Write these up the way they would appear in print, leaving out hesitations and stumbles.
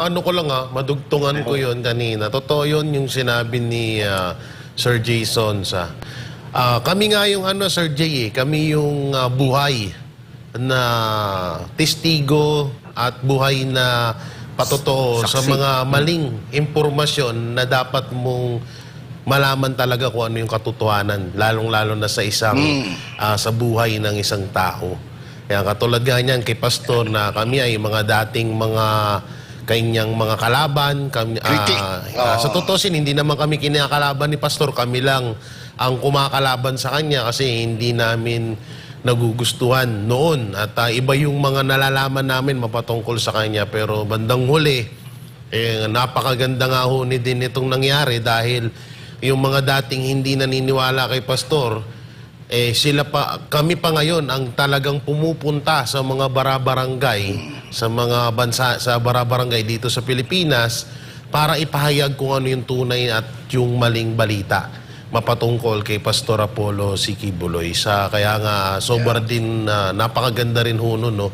maano ko lang madugtungan ko yon kanina. Totoo yun yung sinabi ni Sir Jason sa kami nga yung Sir Jay kami yung buhay na testigo at buhay na patotoo sa mga maling impormasyon na dapat mong malaman talaga kung ano yung katotohanan, lalong-lalo na sa isang sa buhay ng isang tao. Kaya katulad nga niyan kay Pastor na kami ay mga dating mga kanyang mga kalaban. Sa totoosin, hindi naman kami kinakalaban ni Pastor. Kami lang ang kumakalaban sa kanya kasi hindi namin nagugustuhan noon. At iba yung mga nalalaman namin mapatungkol sa kanya. Pero bandang huli, napakaganda nga ho din itong nangyari dahil yung mga dating hindi naniniwala kay Pastor, kami pa ngayon ang talagang pumupunta sa mga barabarangay, sa mga bansa, sa barabarangay dito sa Pilipinas para ipahayag kung ano yung tunay at yung maling balita mapatungkol kay Pastor Apollo C. Quiboloy. Kaya nga, sobrang din, napakaganda rin ho nun, no?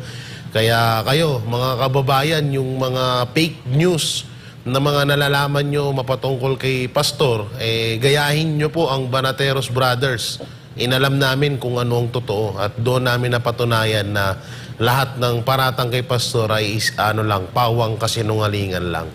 Kaya kayo, mga kababayan, yung mga fake news na mga nalalaman nyo mapatungkol kay Pastor, gayahin nyo po ang Banateros Brothers. Inalam namin kung ano ang totoo at doon namin napatunayan na lahat ng paratang kay Pastor ay pawang kasinungalingan lang.